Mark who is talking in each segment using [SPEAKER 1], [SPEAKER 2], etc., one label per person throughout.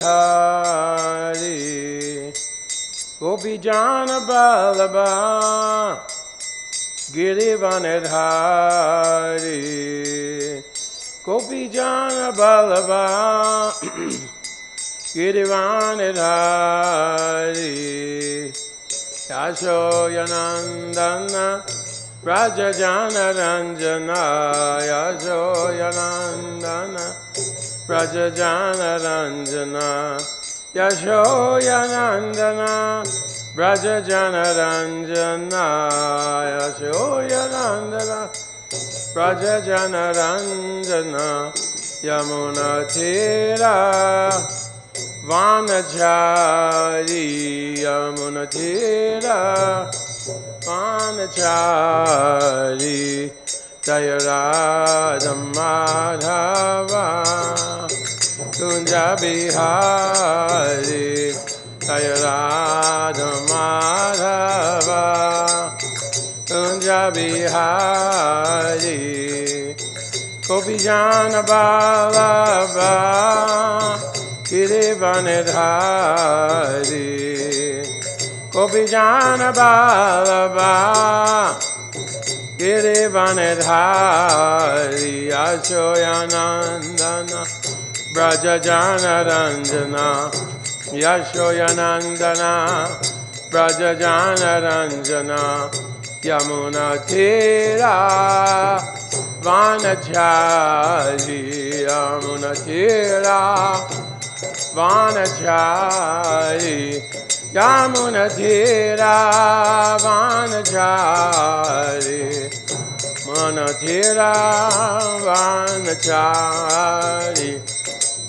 [SPEAKER 1] Hari Gopijana Ballabha Girivanidhari Gopijana Ballabha Girivanidhari Yashoyanandana Vrajajana Ranjana Yashoyanandana Vrajajana Ranjana Yashoyanandana Vrajajana Ranjana Yashoyanandana Vrajajana Ranjana Yamuna Tira Vanachari Yamuna Tira Vanachari Jaya Radha Madhava Kunja Bihari Jaya Radha Madhava Kunja Bihari Gopijana Ballabha Girivanidhari Gopijana Ballabha Girivanidhari Yashoyanandana Vrajajana Ranjana Yashoyanandana Vrajajana Ranjana Yamuna Tira Vanachari Yamuna Tira Vanachari Yamuna Tira Vanachari Manatira Vanachari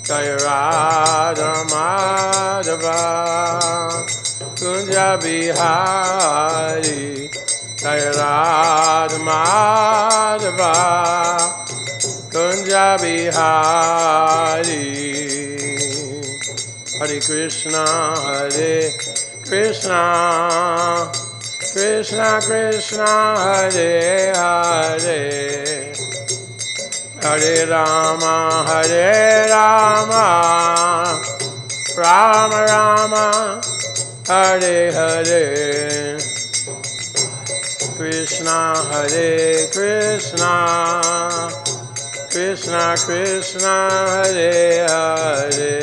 [SPEAKER 1] Jaya Radha Madhava Kunja Bihari Jaya Radha Madhava Kunja Bihari Hare Krishna Hare Krishna Krishna Krishna Hare Hare Hare Rama Rama Rama Hare Hare Krishna Hare Krishna Krishna Krishna Hare Hare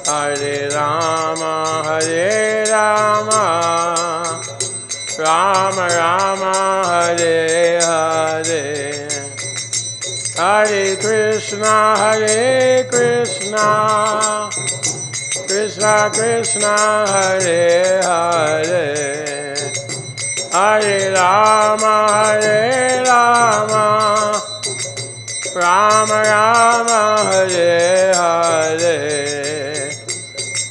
[SPEAKER 1] Hare Rama Rama Rama Hare Hare Hare Krishna Krishna Krishna Hare Hare Hare Rama Rama Rama Hare Hare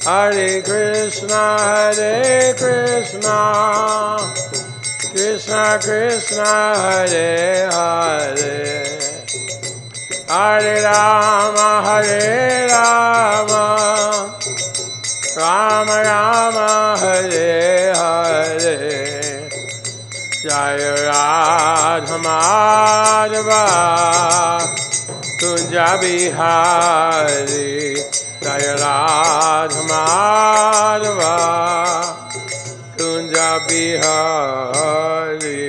[SPEAKER 1] Hare Krishna Krishna Krishna Hare Hare Hare Rama Rama Rama Hare Hare Jaya Radha Madhava Kunja Bihari Jaya Radha Madhava Kunja Bihari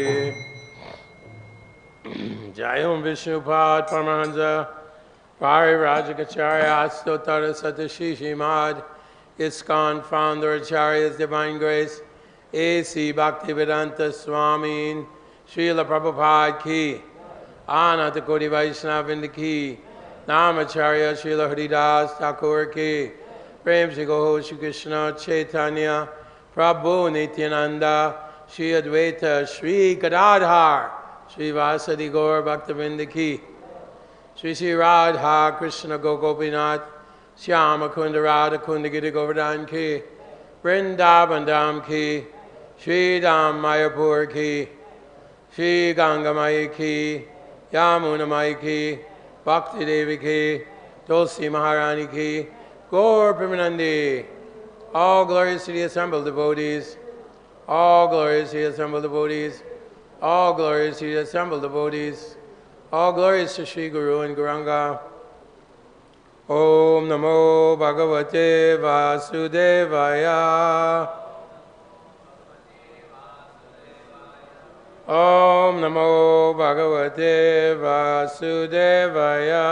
[SPEAKER 1] Jayam Vishnupad Paramahansa Parivrajacharya Astotara Satashi Srimad ISKCON founder Acharya's Divine Grace A.C. Bhaktivedanta Swami Srila Prabhupada ki Ananta Koti Vaishnava ki Namacharya Srila Haridas Thakur ki Prem Shri Goho Shri Krishna Chaitanya Prabhu Nityananda Shri Advaita Shri Gadadhar Shri Vasadi Gaur Bhaktavinda ki Shri Shri Radha Krishna Gopinath Shyama Kunda Radha Kunda Giri Govardhan ki Vrindavan Dham ki Shri Dham Mayapur ki Shri Gangamai ki Yamuna Mai ki Bhakti Devi ki Tulsi Maharani ki Gaur Premanandi. All glories to the assembled devotees. All glories to the assembled devotees. All glories to the assembled devotees. All glories to Sri Guru and Gauranga. Om Namo Bhagavate Vasudevaya. Om Namo Bhagavate Vasudevaya.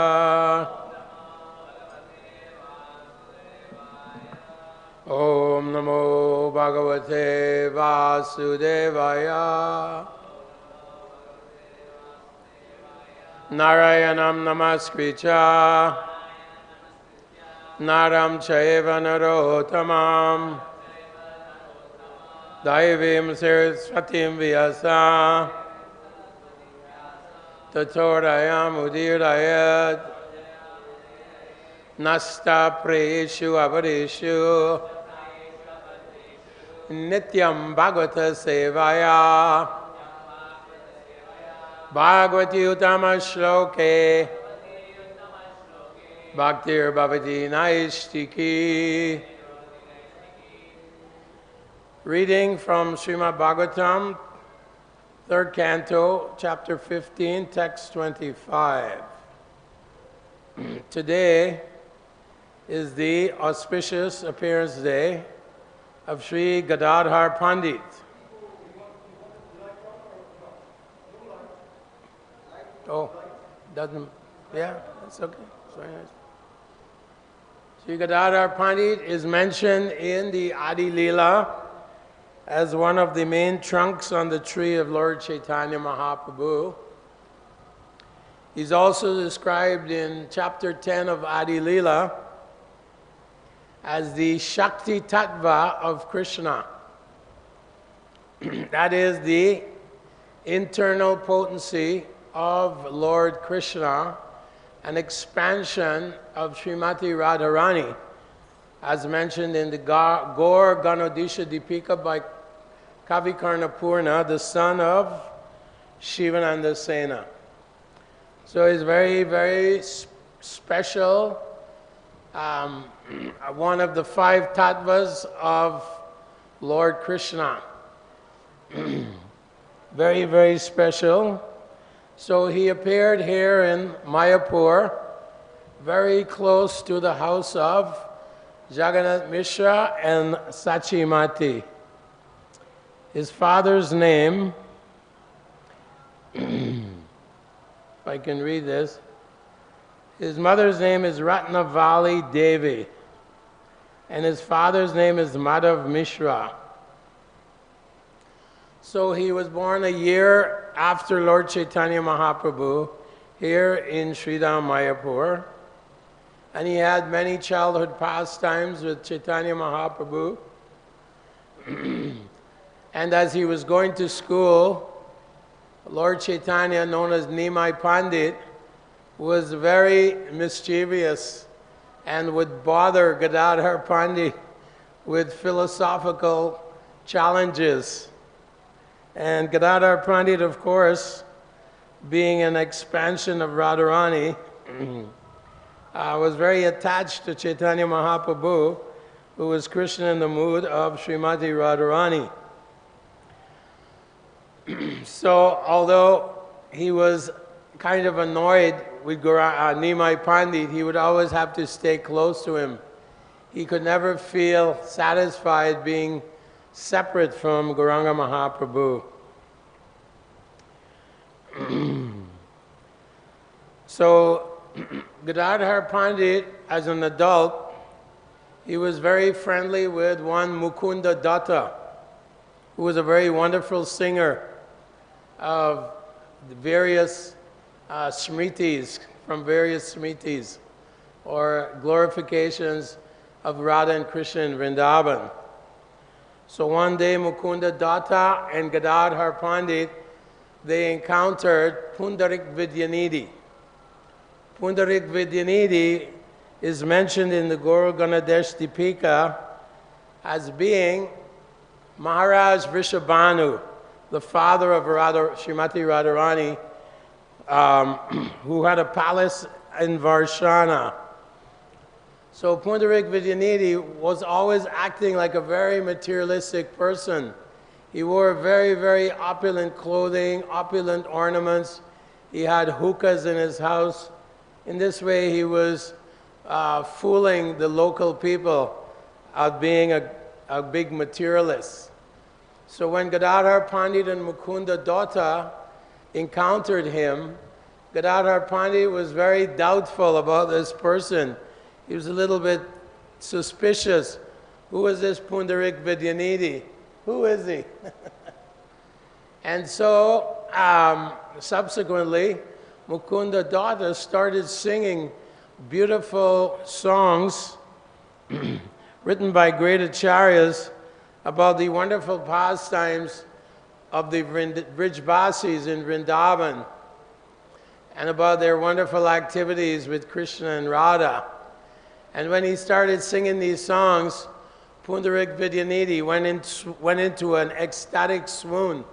[SPEAKER 1] Om Namo Bhagavate Vasudevaya. Narayanam Namaskritya Naram Chaiva Narottamam Daivim Saraswatim Vyasa Tatorayam Udirayat Nasta Preishu Avarishu Nityam Bhagavata Sevaya Bhagavati Uttama Shloke Bhaktir Bhavati Naistiki. Reading from Srimad Bhagavatam, 3rd Canto, Chapter 15, Text 25. Today is the auspicious appearance day of Sri Gadadhar Pandit. Oh, doesn't, yeah, that's okay, it's very nice. Sri Gadadhar Pandit is mentioned in the Adi Leela as one of the main trunks on the tree of Lord Chaitanya Mahaprabhu. He's also described in chapter 10 of Adi Leela as the Shakti Tattva of Krishna. That is the internal potency of Lord Krishna, an expansion of Srimati Radharani, as mentioned in the Gaur Ganodisha Dipika by Kavi Karnapurna, the son of Shivananda Sena. So he's very, very special, one of the 5 tattvas of Lord Krishna. Very, very special. So he appeared here in Mayapur, very close to the house of Jagannath Mishra and Sachimati. His father's name, if I can read this, his mother's name is Ratnavali Devi, and his father's name is Madhav Mishra. So he was born a year after Lord Chaitanya Mahaprabhu here in Sridham Mayapur, and he had many childhood pastimes with Chaitanya Mahaprabhu. And as he was going to school, Lord Chaitanya, known as Nimai Pandit, was very mischievous and would bother Gadadhar Pandit with philosophical challenges. And Gadadhar Pandit, of course, being an expansion of Radharani, was very attached to Chaitanya Mahaprabhu, who was Krishna in the mood of Srimati Radharani. So, although he was kind of annoyed with Nimai Pandit, he would always have to stay close to him. He could never feel satisfied being separate from Gauranga Mahaprabhu. So, Gadadhar Pandit, as an adult, he was very friendly with one Mukunda Datta, who was a very wonderful singer of the various smritis, from various smritis, or glorifications of Radha and Krishna in Vrindavan. So one day Mukunda Datta and Gadadhar Pandit, they encountered Pundarik Vidyanidhi. Pundarik Vidyanidhi is mentioned in the Guru Ganadesh Dipika as being Maharaj Vrishabhanu, the father of Srimati Radharani, who had a palace in Varshana. So Pundarik Vidyanidhi was always acting like a very materialistic person. He wore very, very opulent clothing, opulent ornaments. He had hookahs in his house. In this way, he was fooling the local people of being a big materialist. So when Gadadhar Pandit and Mukunda Datta encountered him, Gadadhar Pandit was very doubtful about this person. He was a little bit suspicious. Who is this Pundarik Vidyanidhi? Who is he? And so, subsequently, Mukunda Datta started singing beautiful songs written by great acharyas about the wonderful pastimes of the Brijbasis in Vrindavan and about their wonderful activities with Krishna and Radha. And when he started singing these songs, Pundarik Vidyanidhi went into an ecstatic swoon.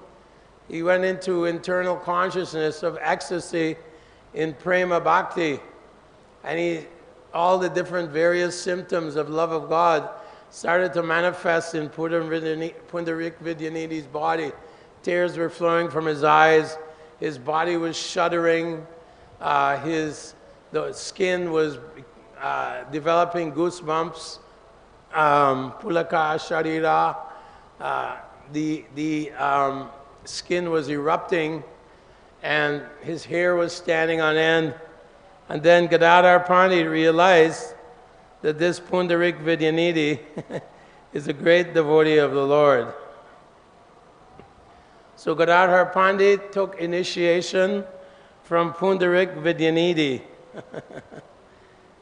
[SPEAKER 1] He went into internal consciousness of ecstasy in prema bhakti. And all the different various symptoms of love of God started to manifest in Pundarik Vidyanidhi's body. Tears were flowing from his eyes. His body was shuddering. The skin was developing goosebumps. Pulakī-kṛtāṅgāḥ. The skin was erupting, and his hair was standing on end. And then Gadadhar Pandit realized that this Pundarik Vidyanidhi is a great devotee of the Lord. So Gadadhar Pandit took initiation from Pundarik Vidyanidhi.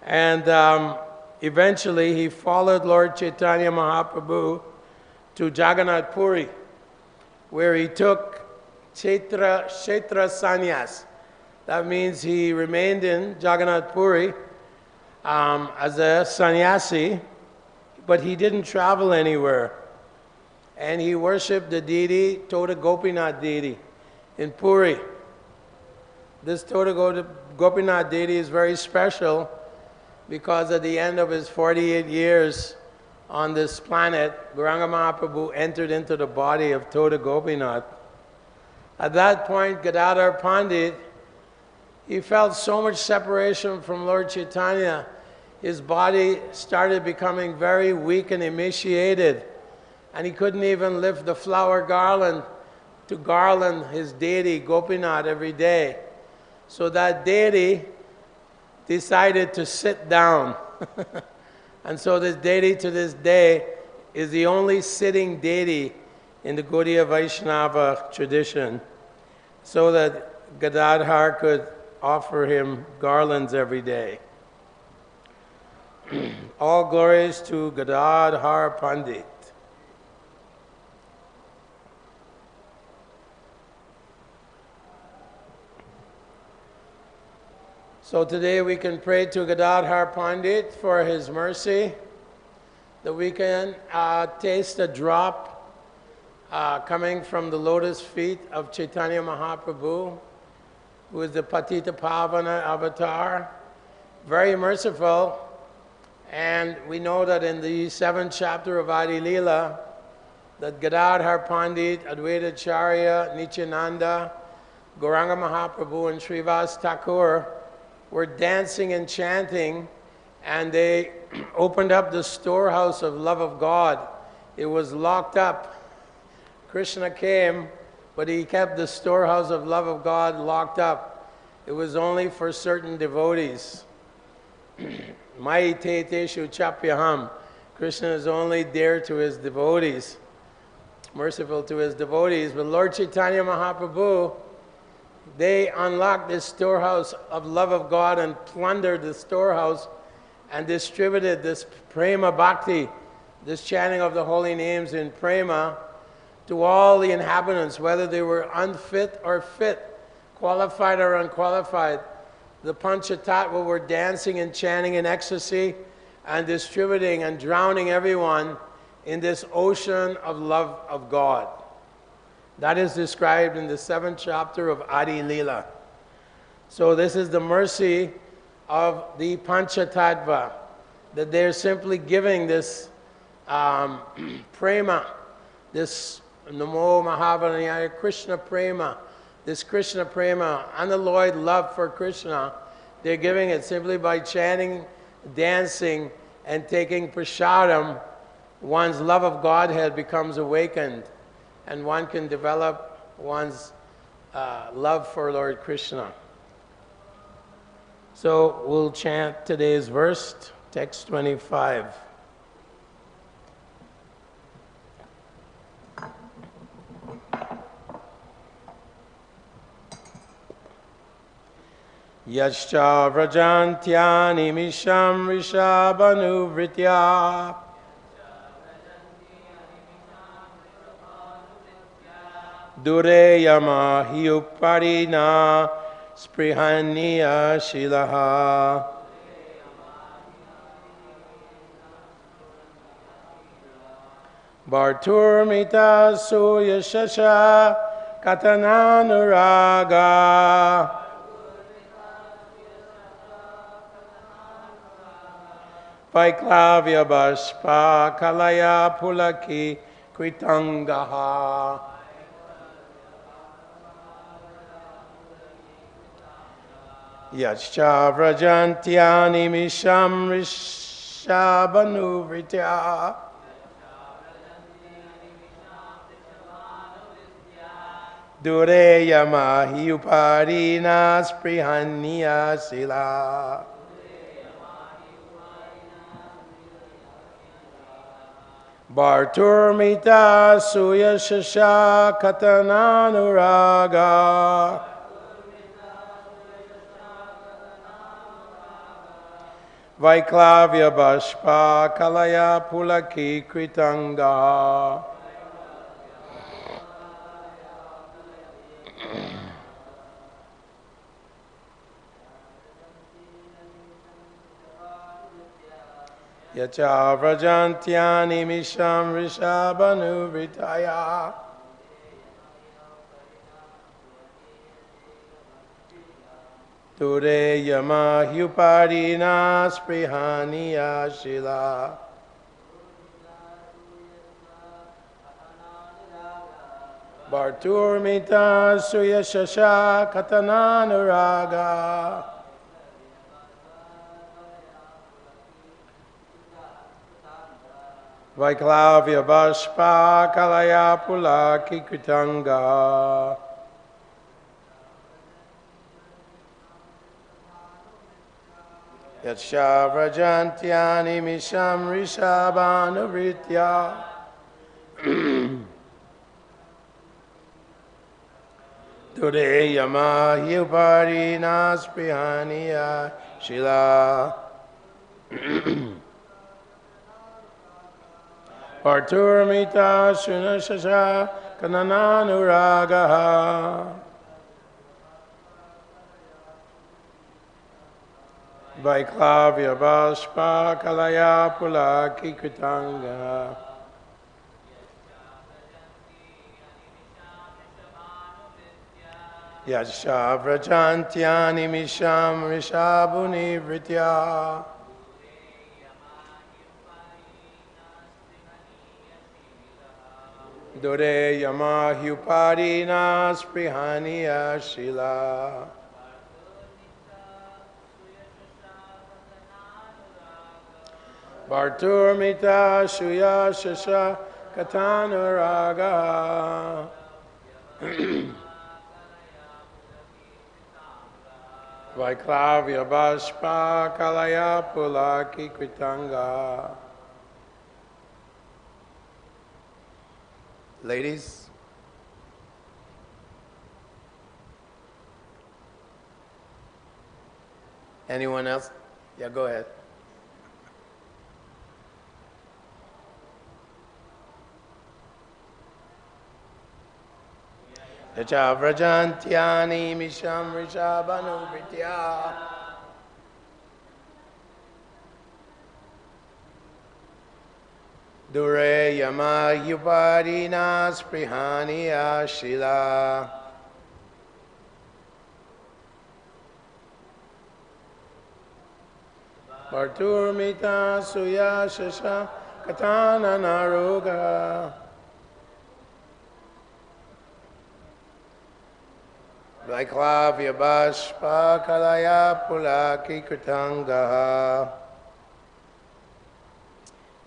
[SPEAKER 1] And eventually he followed Lord Chaitanya Mahaprabhu to Jagannath Puri, where he took Kshetra Sannyas. That means he remained in Jagannath Puri as a sannyasi, but he didn't travel anywhere. And he worshipped the deity, Tota Gopinath deity, in Puri. This Tota Gopinath deity is very special because at the end of his 48 years on this planet, Gauranga Mahaprabhu entered into the body of Tota Gopinath. At that point, Gadadhar Pandit, he felt so much separation from Lord Chaitanya, his body started becoming very weak and emaciated, and he couldn't even lift the flower garland to garland his deity, Gopinath, every day. So that deity decided to sit down. And so this deity to this day is the only sitting deity in the Gaudiya Vaishnava tradition, so that Gadadhar could offer him garlands every day. All glories to Gadadhar Pandit. So today we can pray to Gadadhar Pandit for his mercy, that we can taste a drop coming from the lotus feet of Chaitanya Mahaprabhu, who is the Patita Pavana avatar, very merciful. And we know that in the 7th chapter of Adi Leela, that Gadadhar Pandit, Advaita Acharya, Nityananda, Gauranga Mahaprabhu, and Srivas Thakur were dancing and chanting, and they opened up the storehouse of love of God. It was locked up. Krishna came, but he kept the storehouse of love of God locked up. It was only for certain devotees. Mai te teshu chapyaham. Krishna is only dear to his devotees, merciful to his devotees. But Lord Chaitanya Mahaprabhu, they unlocked this storehouse of love of God and plundered the storehouse and distributed this prema bhakti, this chanting of the holy names in prema, to all the inhabitants, whether they were unfit or fit, qualified or unqualified. The Panchatattva were dancing and chanting in ecstasy and distributing and drowning everyone in this ocean of love of God. That is described in the 7th chapter of Adi Leela. So this is the mercy of the Panchatattva, that they're simply giving this prema, this Namo Mahavadanyaya Krishna prema, this Krishna prema, unalloyed love for Krishna. They're giving it simply by chanting dancing and taking prasadam, one's love of Godhead becomes awakened, and one can develop one's love for Lord Krishna. So we'll chant today's verse, text 25. Yascha vrajanty animiṣām ṛṣabhānuvṛttyā dūre yamā upari spṛhaṇīya-śīlāḥ bhartur mithaḥ suyaśasaḥ kathanānurāga vaiklavya-bāṣpa-kalayā pulakī-kṛtāṅgāḥ Yascha vrajanty animiṣām ṛṣabhānuvṛttyā dūre yamā upari spṛhaṇīya-śīlāḥ bhartur mithaḥ suyaśasaḥ kathanānurāga vaiklavya-bāṣpa-kalayā pulakī-kṛtāṅgāḥ Yacha vrajanty animiṣām ṛṣabhānuvṛttyā dūre yamā upari spṛhaṇīya-śīlāḥ bhartur mithaḥ suyaśasaḥ kathanānurāga vaiklavya-bāṣpa-kalayā pulakī-kṛtāṅgāḥ Yacha vrajanty animiṣām ṛṣabhānuvṛttyā dūre yamā upari spṛhaṇīya-śīlāḥ bhartur mithaḥ suyaśasaḥ kathanānurāga vaiklavya-bāṣpa-kalayā pulakī-kṛtāṅgāḥ Yascha vrajanty animiṣām ṛṣabhānuvṛttyā dūre yamā upari spṛhaṇīya-śīlāḥ bhartur mithaḥ suyaśasaḥ kathanānurāga vaiklavya-bāṣpa-kalayā pulakī-kṛtāṅgāḥ Ladies, anyone else? Yeah, go ahead. Yacha vrajanty animiṣām ṛṣabhānuvṛttyā dūre yamā upari spṛhaṇīya-śīlāḥ bhartur mithaḥ suyaśasaḥ kathanānurāga vaiklavya-bāṣpa-kalayā pulakī-kṛtāṅgāḥ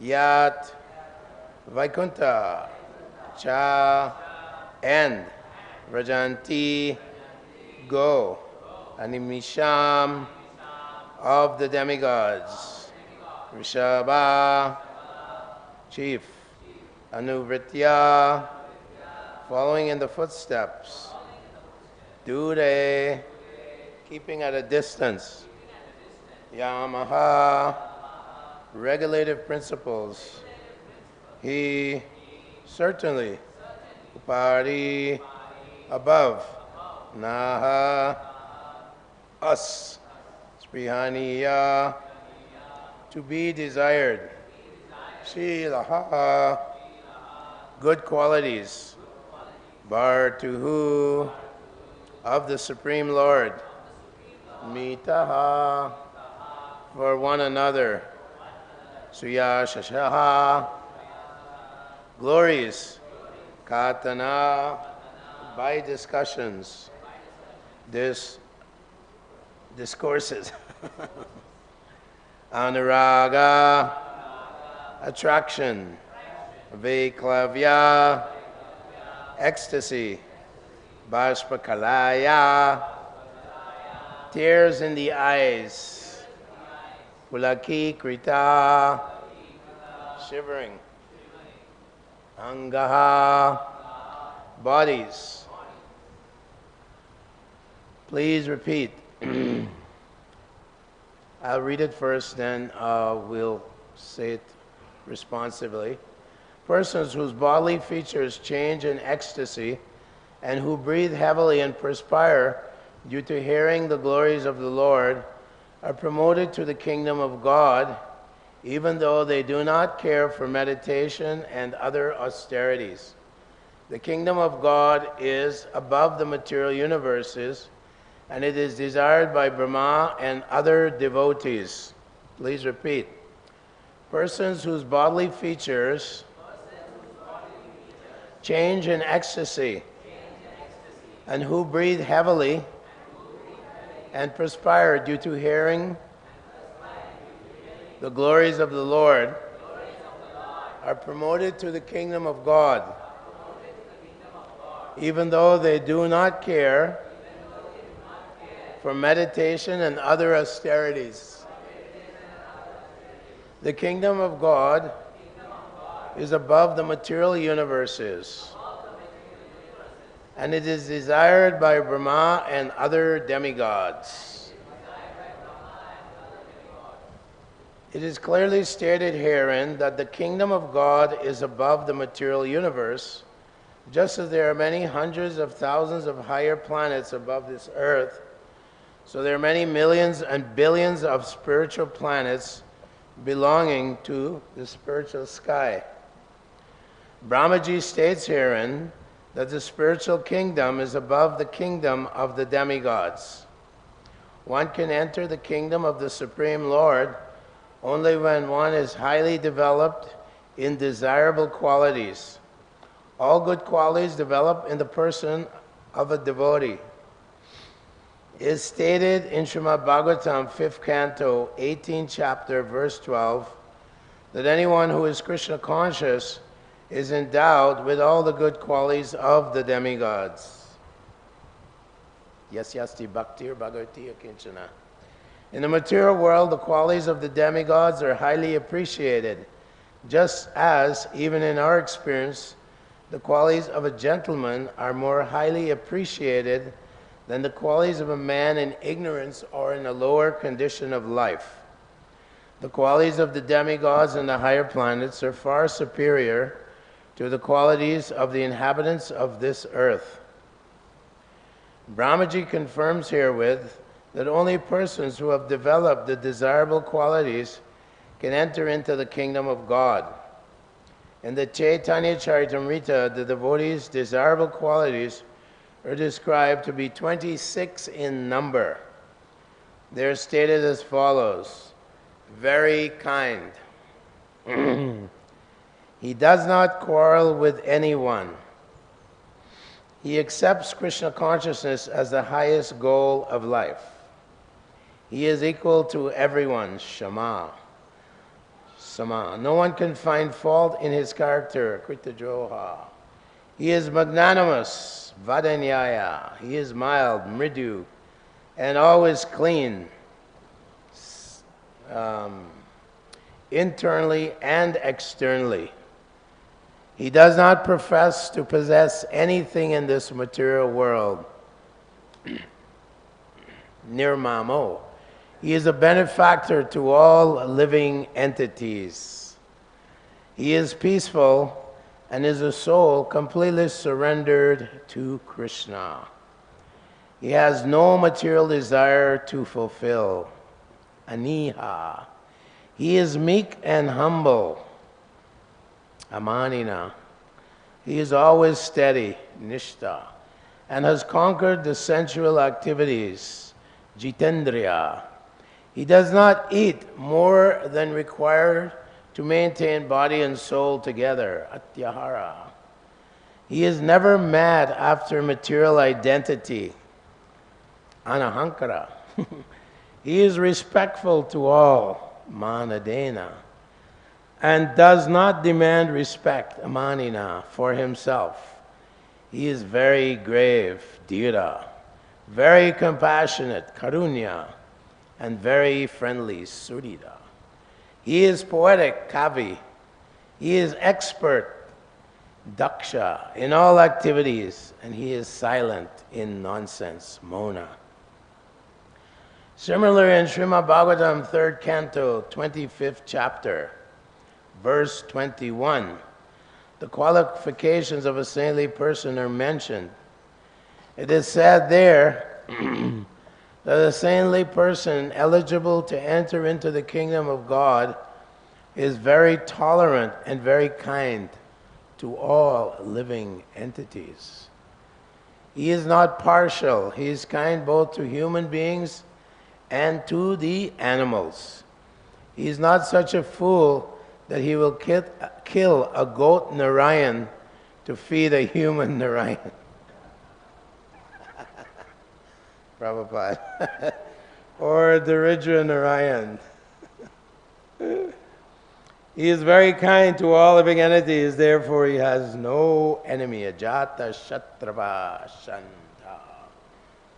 [SPEAKER 1] Yat Vaikuṇṭha Cha and vrajanty go animiṣām of the demigods. ṛṣabha chief anuvṛttyā following in the footsteps. Dūre keeping at a distance. Yamāḥ regulative principles. He certainly upari above. Naha us spṛhaṇīya to be desired. Śīlāḥ good qualities. Bhartuḥ of the Supreme Lord. Mithaḥ for one another. Suyaśasaḥ glories. Kathana by discussions. Discourses. Anurāga attraction. Vaiklavya ecstasy. Bāṣpa-kalayā tears in the eyes. Pulakī-kṛtāṅgāḥ shivering. Bodies. Please repeat. I'll read it first, then we'll say it responsively. Persons whose bodily features change in ecstasy and who breathe heavily and perspire due to hearing the glories of the Lord are promoted to the kingdom of God, even though they do not care for meditation and other austerities. The kingdom of God is above the material universes, and it is desired by Brahma and other devotees. Please repeat. Persons whose bodily features change in ecstasy and who breathe heavily and perspire due to hearing the glories of the Lord are promoted to the kingdom of God, even though they do not care for meditation and other austerities. The kingdom of God is above the material universes, and it is desired by Brahma and other demigods. It is clearly stated herein that the kingdom of God is above the material universe, just as there are many hundreds of thousands of higher planets above this earth, so there are many millions and billions of spiritual planets belonging to the spiritual sky. Brahmaji states herein that the spiritual kingdom is above the kingdom of the demigods. One can enter the kingdom of the Supreme Lord only when one is highly developed in desirable qualities. All good qualities develop in the person of a devotee. It is stated in Srimad Bhagavatam, 5th canto, 18th chapter, verse 12, that anyone who is Krishna conscious is endowed with all the good qualities of the demigods. Yasyasti bhaktir bhagavati kinchana. In the material world, the qualities of the demigods are highly appreciated, just as, even in our experience, the qualities of a gentleman are more highly appreciated than the qualities of a man in ignorance or in a lower condition of life. The qualities of the demigods and the higher planets are far superior to the qualities of the inhabitants of this earth. Brahmaji confirms herewith that only persons who have developed the desirable qualities can enter into the kingdom of God. In the Chaitanya Charitamrita, the devotees' desirable qualities are described to be 26 in number. They are stated as follows: very kind. He does not quarrel with anyone. He accepts Krishna consciousness as the highest goal of life. He is equal to everyone, yamā. sama. No one can find fault in his character, kritadroha. He is magnanimous, vadanyaya. He is mild, mridu, and always clean, internally and externally. He does not profess to possess anything in this material world. Nirmamo. He is a benefactor to all living entities. He is peaceful and is a soul completely surrendered to Krishna. He has no material desire to fulfill. Aniha. He is meek and humble. Amanina. He is always steady, nishta, and has conquered the sensual activities, jitendriya. He does not eat more than required to maintain body and soul together, atyahara. He is never mad after material identity, anahankara. He is respectful to all, manadena, and does not demand respect, amanina, for himself. He is very grave, dhira, very compassionate, karunya, and very friendly, surida. He is poetic, kavi. He is expert, daksha, in all activities, and he is silent in nonsense, mona. Similarly, in Srimad Bhagavatam, 3rd canto, 25th chapter, verse 21, the qualifications of a saintly person are mentioned. It is said there that a saintly person eligible to enter into the kingdom of God is very tolerant and very kind to all living entities. He is not partial. He is kind both to human beings and to the animals. He is not such a fool that he will kill a goat Narayan to feed a human Narayan. Prabhupada. Or Daridra Narayan. He is very kind to all living entities, therefore he has no enemy. Ajata Shatrava Shanta.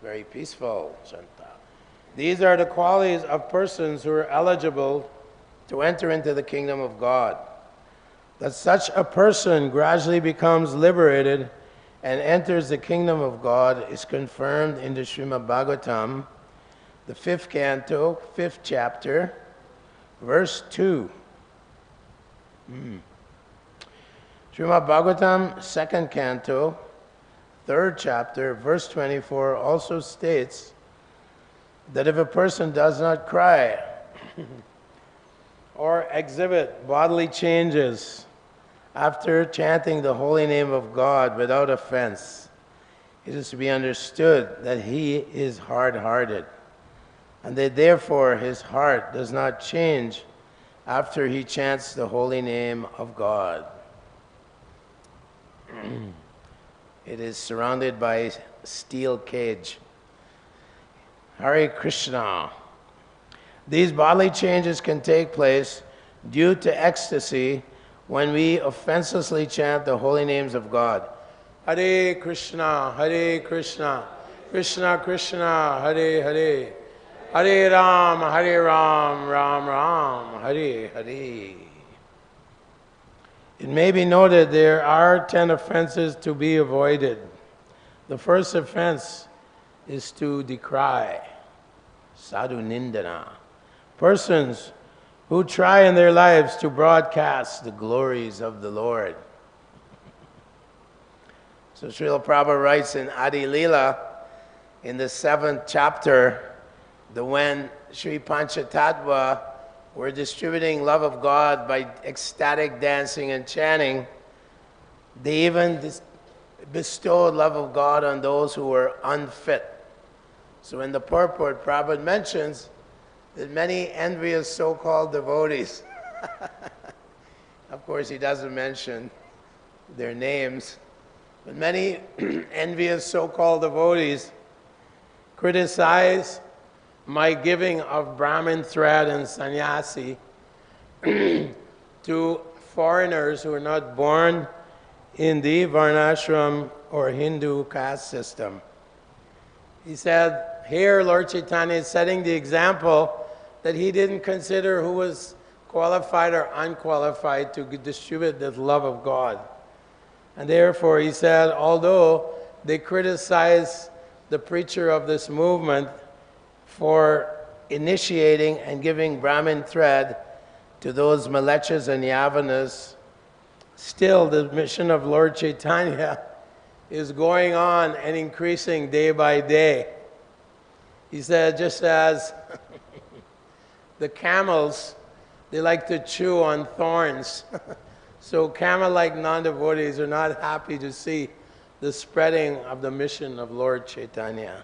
[SPEAKER 1] Very peaceful, Shanta. These are the qualities of persons who are eligible to enter into the kingdom of God. That such a person gradually becomes liberated and enters the kingdom of God is confirmed in the Srimad Bhagavatam, the 5th canto, 5th chapter, verse 2. Srimad Bhagavatam, 2nd canto, 3rd chapter, verse 24 also states that if a person does not cry or exhibit bodily changes after chanting the holy name of God without offense, it is to be understood that he is hard-hearted, and that therefore his heart does not change after he chants the holy name of God. It is surrounded by a steel cage. Hare Krishna. These bodily changes can take place due to ecstasy when we offenselessly chant the holy names of God. Hare Krishna, Krishna Krishna, Hare Hare, Hare Ram, Ram Ram, Hare Hare. It may be noted there are 10 offenses to be avoided. The first offense is to decry, sadhu nindana, persons who try in their lives to broadcast the glories of the Lord. So Srila Prabhupada writes in Adi Leela, in the 7th chapter, that when Sri Panchatattva were distributing love of God by ecstatic dancing and chanting, they even bestowed love of God on those who were unfit. So in the purport, Prabhupada mentions that many envious so-called devotees, of course he doesn't mention their names, but many envious so-called devotees criticize my giving of Brahmin thread and sannyasi to foreigners who are not born in the varnashram or Hindu caste system. He said, here Lord Chaitanya is setting the example that he didn't consider who was qualified or unqualified to distribute the love of God. And therefore he said, although they criticize the preacher of this movement for initiating and giving Brahmin thread to those Malechas and Yavanas, still the mission of Lord Chaitanya is going on and increasing day by day. He said, just as the camels, they like to chew on thorns. So camel-like non-devotees are not happy to see the spreading of the mission of Lord Chaitanya.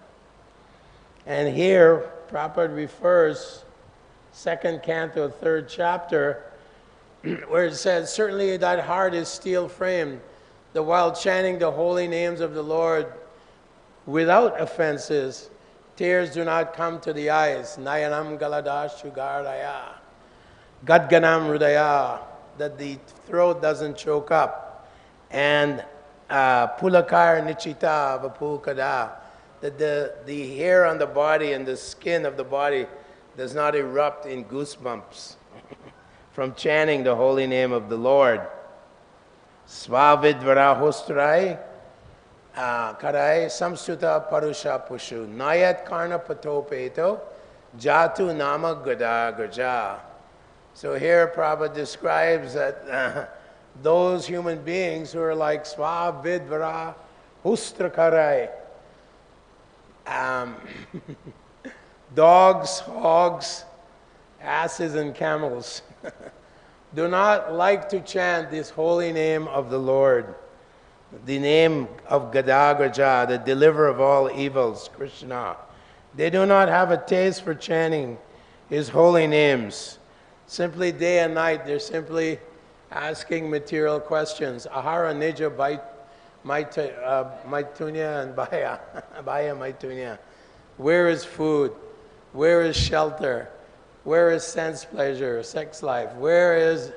[SPEAKER 1] And here, Prabhupada refers, 2nd canto, 3rd chapter, where it says, certainly that heart is steel-framed, that while chanting the holy names of the Lord without offenses, tears do not come to the eyes. Nayanam galadash shugaraya, gadganam rudaya, that the throat doesn't choke up. And pulakī-kṛtāṅgāḥ vapukada, that the hair on the body and the skin of the body does not erupt in goosebumps from chanting the holy name of the Lord. Svavidvarahostrai karai samsuta parusha pushu nayat karna patopeto jatu nama gada gaja. So here Prabhupada describes that those human beings who are like svavidvara hustrakarai, dogs, hogs, asses and camels, do not like to chant this holy name of the Lord, the name of Gadagaja, the deliverer of all evils, Krishna. They do not have a taste for chanting his holy names. Simply day and night, they're simply asking material questions. Ahara nija maitunya and bhaya, bhaya maitunya. Where is food? Where is shelter? Where is sense pleasure, sex life? Where is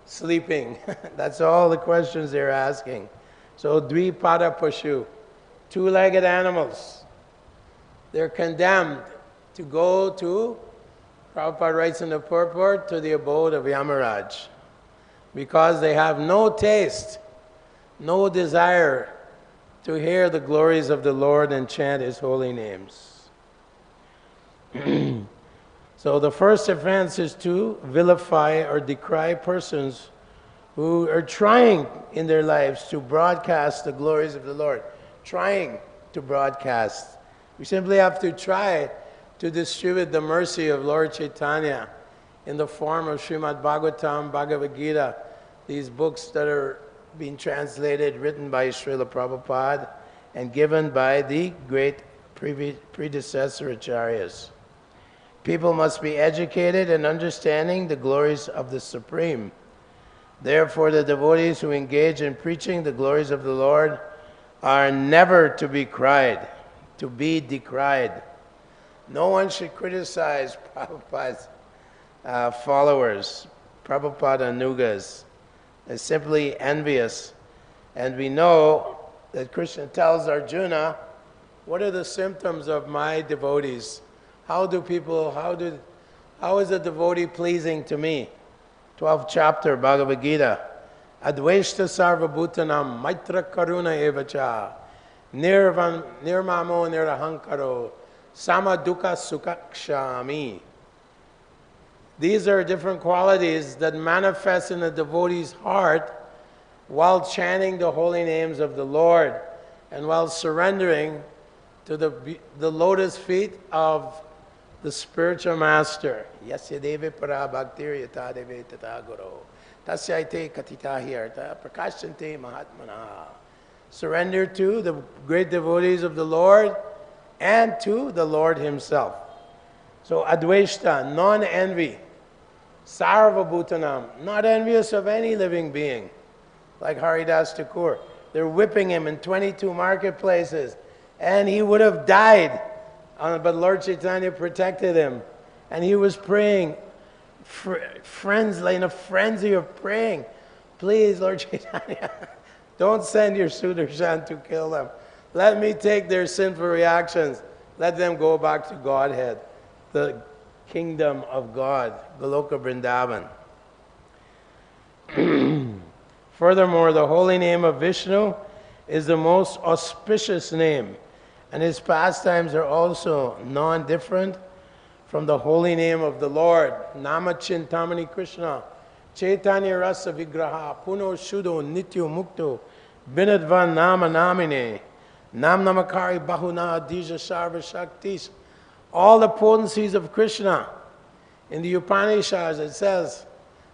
[SPEAKER 1] sleeping? That's all the questions they're asking. So dvipada pashu, two-legged animals, they're condemned to go to, Prabhupada writes in the purport, to the abode of Yamaraj, because they have no taste, no desire to hear the glories of the Lord and chant his holy names. So the first offense is to vilify or decry persons who are trying in their lives to broadcast the glories of the Lord, trying to broadcast. We simply have to try to distribute the mercy of Lord Chaitanya in the form of Srimad Bhagavatam, Bhagavad Gita, these books that are being translated, written by Srila Prabhupada and given by the great predecessor acharyas. People must be educated in understanding the glories of the Supreme. Therefore, the devotees who engage in preaching the glories of the Lord are never to be decried. No one should criticize Prabhupada's followers, Prabhupada Anugas. They're simply envious. And we know that Krishna tells Arjuna, what are the symptoms of my devotees? How is a devotee pleasing to me? 12th chapter, Bhagavad Gita. Advaishta sarvabhutanam maitra karuna evacha nirmamo nirahankaro samadukha sukakshami. These are different qualities that manifest in a devotee's heart while chanting the holy names of the Lord and while surrendering to the lotus feet of the spiritual master. Yasya deve para bhaktir yata deve tata guru tasyaite katitahi arta prakashante mahatmana. Surrender to the great devotees of the Lord and to the Lord himself. So advaishta, non-envy. Sarvabhutanam, not envious of any living being. Like Haridas Thakur. They're whipping him in 22 marketplaces and he would have died. But Lord Chaitanya protected him. And he was praying friends, like in a frenzy of praying, please, Lord Chaitanya, don't send your Sudarshan to kill them. Let me take their sinful reactions. Let them go back to Godhead, the kingdom of God, Goloka Vrindavan. Furthermore, the holy name of Vishnu is the most auspicious name, and his pastimes are also non-different from the holy name of the Lord. Nama Chintamani Krishna, Chaitanya Rasa Vigraha, Puno Shuddho Nityo Mukto, Binadvan Nama Namine, Nam Namakari Bahuna Dija Sarva Shaktis. All the potencies of Krishna. In the Upanishads it says,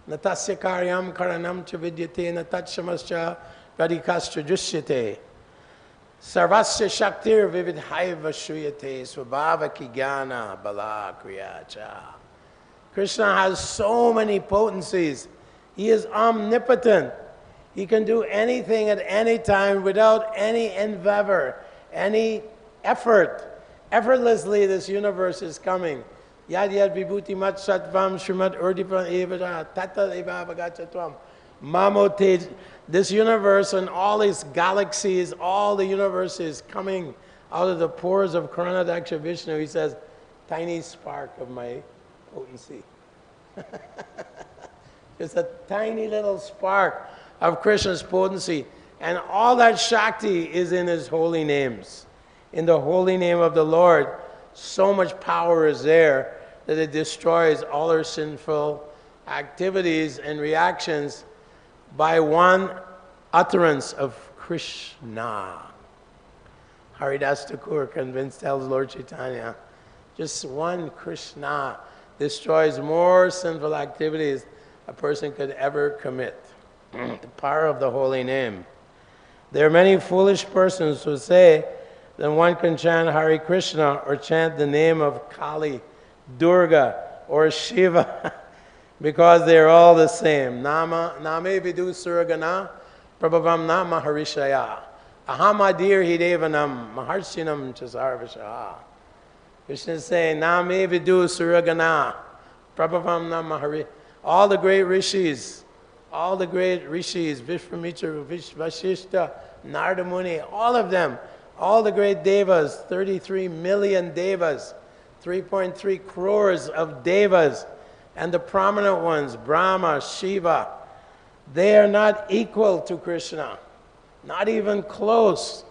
[SPEAKER 1] Natasya karyam karanam cha vidyate natatsamascha gadikastra drishyate. Sarvasya shaktir vividhaiva shriyate svabhava ki jnana bala kriyacha. Krishna has so many potencies. He is omnipotent. He can do anything at any time without any endeavor, any effort. Effortlessly this universe is coming. Yad yad vibhuti mat sattvam srimad urdhipan evada tata eva bhagachatvam mamote. This universe and all its galaxies, all the universes coming out of the pores of Kripanidhi Vishnu, he says, tiny spark of my potency. Just a tiny little spark of Krishna's potency. And all that Shakti is in his holy names. In the holy name of the Lord, so much power is there that it destroys all our sinful activities and reactions by one utterance of Krishna. Haridas Thakur tells Lord Chaitanya, just one Krishna destroys more sinful activities a person could ever commit. The power of the holy name. There are many foolish persons who say that one can chant Hare Krishna or chant the name of Kali, Durga, or Shiva because they are all the same. Name vidu suragana prabhavam nama harishaya ahamadir hidevanam maharsinam chasarvasha. Krishna is saying, Name vidu suragana prabhavam nama harishaya. All the great rishis, Vishwamitra, Vashishta, Narada Muni, all of them, all the great devas, 33 million devas, 3.3 crores of devas, and the prominent ones, Brahma, Shiva, they are not equal to Krishna, not even close.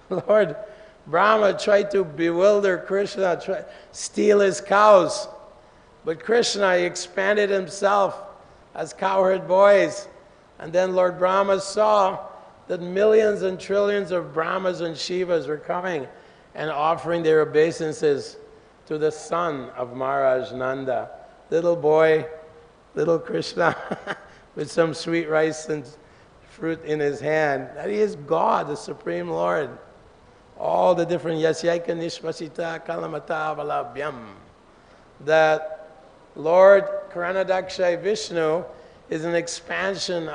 [SPEAKER 1] Lord Brahma tried to bewilder Krishna, steal his cows. But Krishna expanded himself as cowherd boys. And then Lord Brahma saw that millions and trillions of Brahmas and Shivas were coming and offering their obeisances to the son of Maharaj Nanda. Little boy, little Krishna, with some sweet rice and fruit in his hand. That he is God, the Supreme Lord. All the different Yasyaika Nishvasita Kalamata Valabhyam. That Lord Kripanidhi Vishnu is an expansion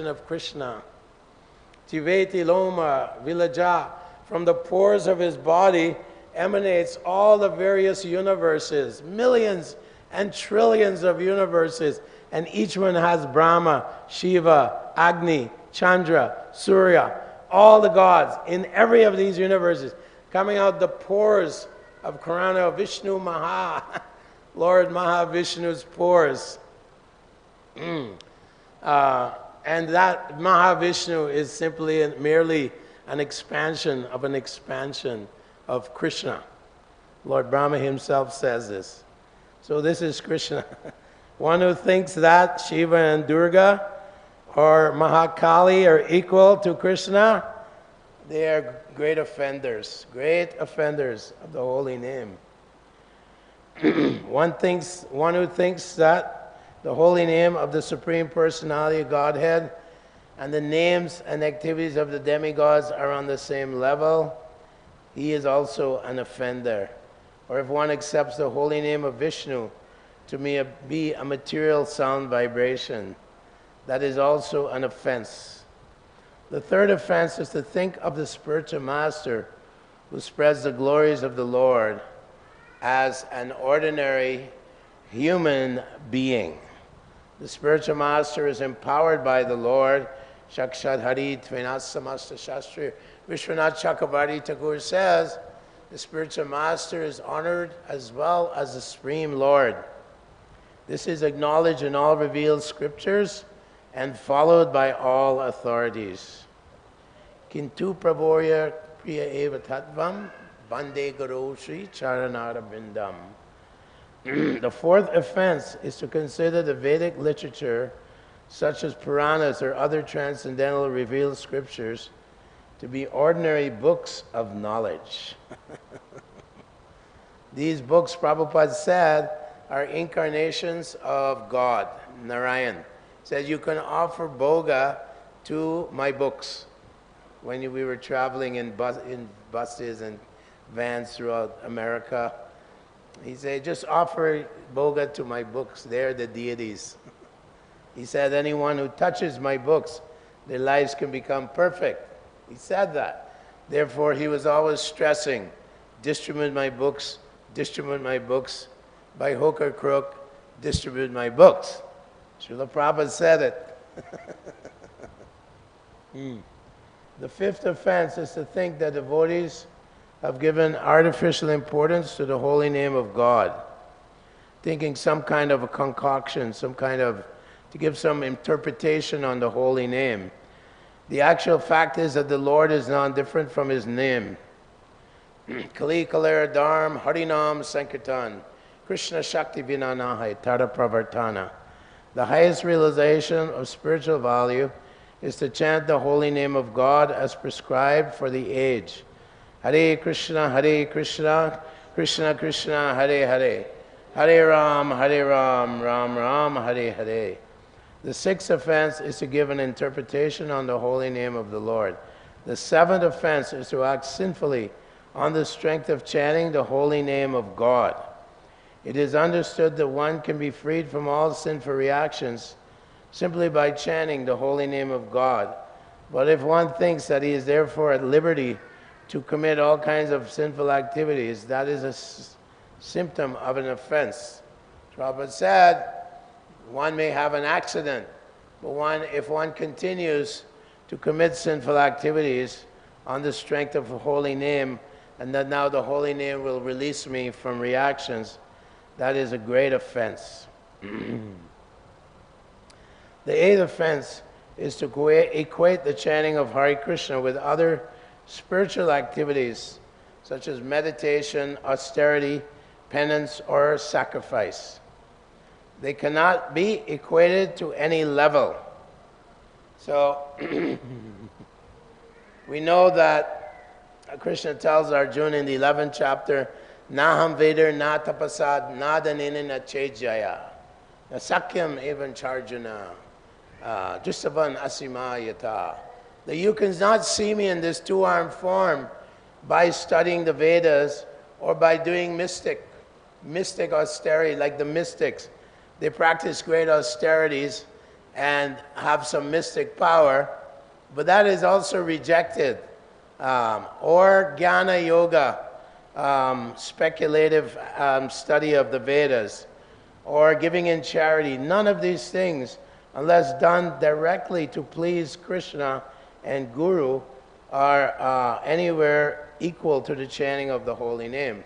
[SPEAKER 1] of Krishna. Jiveti Loma Vilaja, from the pores of his body emanates all the various universes, millions and trillions of universes, and each one has Brahma, Shiva, Agni, Chandra, Surya, all the gods in every of these universes, coming out the pores of Kripanidhi Vishnu Maha. Lord Mahavishnu's pores. And that Mahavishnu is simply merely an expansion of Krishna. Lord Brahma himself says this. So this is Krishna. One who thinks that Shiva and Durga or Mahakali are equal to Krishna, they are great offenders of the holy name. One who thinks that the holy name of the Supreme Personality of Godhead and the names and activities of the demigods are on the same level, he is also an offender. Or if one accepts the holy name of Vishnu to be a material sound vibration, that is also an offense. The third offense is to think of the spiritual master who spreads the glories of the Lord. as an ordinary human being. The spiritual master is empowered by the Lord. Shakshad Hari Tvinat Samasta Shastri Vishwanath Chakravarti Thakur says, the spiritual master is honored as well as the Supreme Lord. This is acknowledged in all revealed scriptures and followed by all authorities. Kintu Prabhoya Priya Eva Tattvam Bande Guru Sri Charanara Bindam. The fourth offense is to consider the Vedic literature, such as Puranas or other transcendental revealed scriptures, to be ordinary books of knowledge. These books, Prabhupada said, are incarnations of God, Narayan. He said, you can offer bhoga to my books. When we were traveling in buses and vans throughout America, he said, just offer bhoga to my books. They're the deities. He said, anyone who touches my books, their lives can become perfect. He said that. Therefore, he was always stressing, distribute my books, by hook or crook, distribute my books. Srila Prabhupada said it. The fifth offense is to think that devotees have given artificial importance to the holy name of God, thinking some kind of a concoction, to give some interpretation on the holy name. The actual fact is that the Lord is non-different from his name. Kali Kalera Dharm Harinam Sankirtan Krishna Shakti Vinanahai Tara Pravartana. The highest realization of spiritual value is to chant the holy name of God as prescribed for the age. Hare Krishna, Krishna Krishna, Hare Hare, Hare Ram, Ram Ram, Hare Hare. The sixth offense is to give an interpretation on the holy name of the Lord. The seventh offense is to act sinfully on the strength of chanting the holy name of God. It is understood that one can be freed from all sinful reactions simply by chanting the holy name of God. But if one thinks that he is therefore at liberty to commit all kinds of sinful activities, that is a symptom of an offense. Prabhupada said, one may have an accident, but if one continues to commit sinful activities on the strength of the holy name, and that now the holy name will release me from reactions, that is a great offense. The eighth offense is to equate the chanting of Hare Krishna with other spiritual activities, such as meditation, austerity, penance, or sacrifice. They cannot be equated to any level. So, we know that Krishna tells Arjuna in the 11th chapter, Naham Vedar na tapasad na danina na chejaya na sakyam evan charjuna justavan asima yata. That you cannot see me in this two-armed form by studying the Vedas or by doing mystic austerity, like the mystics. They practice great austerities and have some mystic power, but that is also rejected. Or jnana yoga, speculative study of the Vedas, or giving in charity. None of these things, unless done directly to please Krishna and Guru, are anywhere equal to the chanting of the holy name.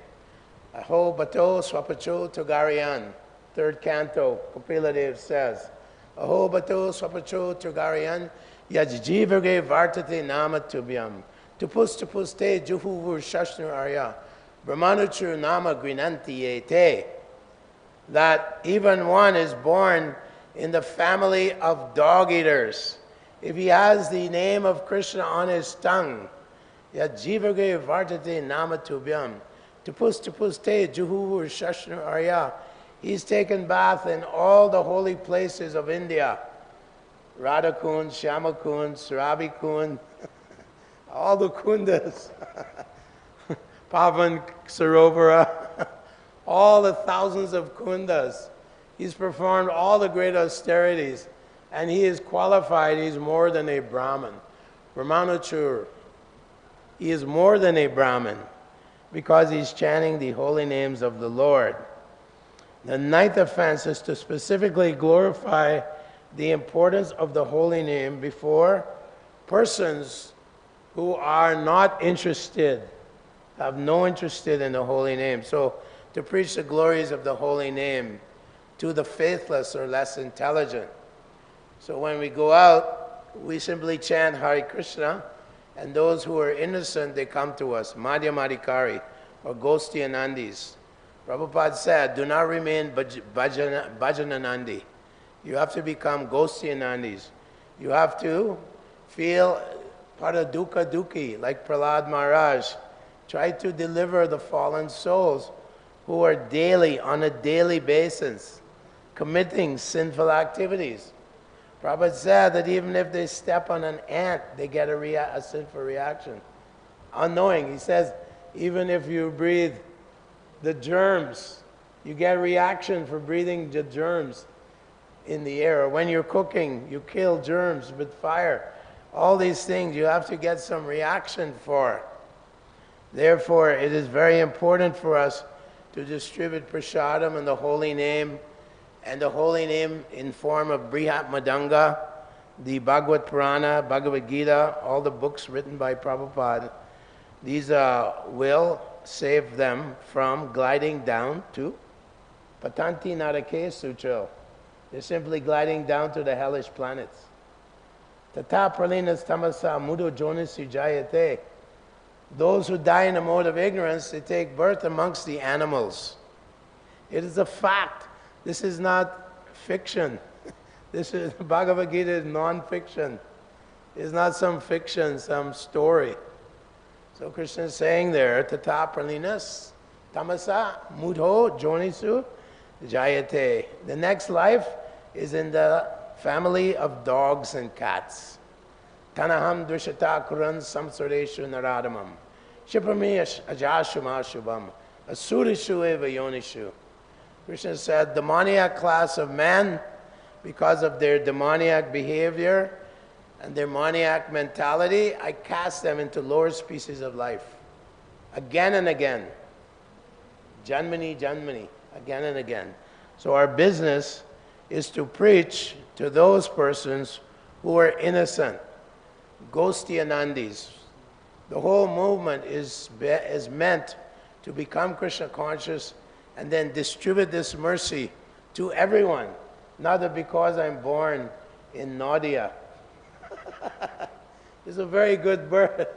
[SPEAKER 1] Aho bato swapacho togariyan. Third canto, Kapila says, Aho bato swapacho togariyan yajjivage vartate nama tubhyam. Tupus te juhuvur shashnu arya. Brahmanuchur nama grinanti te. That even one is born in the family of dog-eaters. If he has the name of Krishna on his tongue, yajjivage vartate nama tubhyam. Tupus te juhuvur shashnu arya. He's taken bath in all the holy places of India. Radha Kund, Shyama Kund, Surabhi Kund, all the kundas. Pavan Sarovara, all the thousands of kundas. He's performed all the great austerities, and he is qualified. He's more than a Brahmin. Brahmanuchur, he is more than a Brahmin. because he's chanting the holy names of the Lord. The ninth offense is to specifically glorify the importance of the holy name before persons who are not interested, have no interest in the holy name. So to preach the glories of the holy name to the faithless or less intelligent. So when we go out, we simply chant Hare Krishna, and those who are innocent, they come to us, Madhyamadikari or Ghostiyanandis. Prabhupada said, do not remain Bhajananandi. You have to become Ghostiyanandis. You have to feel Paradukha Dukhi, like Prahlad Maharaj. Try to deliver the fallen souls who are daily, on a daily basis, committing sinful activities. Prabhupada said that even if they step on an ant, they get a sinful reaction. Unknowing, he says, even if you breathe the germs, you get a reaction for breathing the germs in the air. Or when you're cooking, you kill germs with fire. All these things you have to get some reaction for. Therefore, it is very important for us to distribute prasadam and the holy name, and the holy name in form of Brihat Madanga, the Bhagavad Purana, Bhagavad Gita, all the books written by Prabhupada. These will save them from gliding down to Patanti Narake Sucho. They're simply gliding down to the hellish planets. Tata pralinas tamasa mudo jonis sujayate. Those who die in a mode of ignorance, they take birth amongst the animals. It is a fact. This is not fiction. This is Bhagavad Gita is non-fiction. It's not some fiction, some story. So Krishna is saying there, Tata pralinas tamasa mudho jonisu jayate. The next life is in the family of dogs and cats. Tanaham drishata kuran samsareshu naradamam. Shipamiyash ajashuma shubham. Asurishu eva yonishu. Krishna said, the demoniac class of men, because of their demoniac behavior and their demoniac mentality, I cast them into lower species of life. Again and again. Janmani, Janmani. Again and again. So our business is to preach to those persons who are innocent. Ghostiyanandis. The whole movement is meant to become Krishna conscious and then distribute this mercy to everyone. Not that because I'm born in Nadia. It's a very good birth.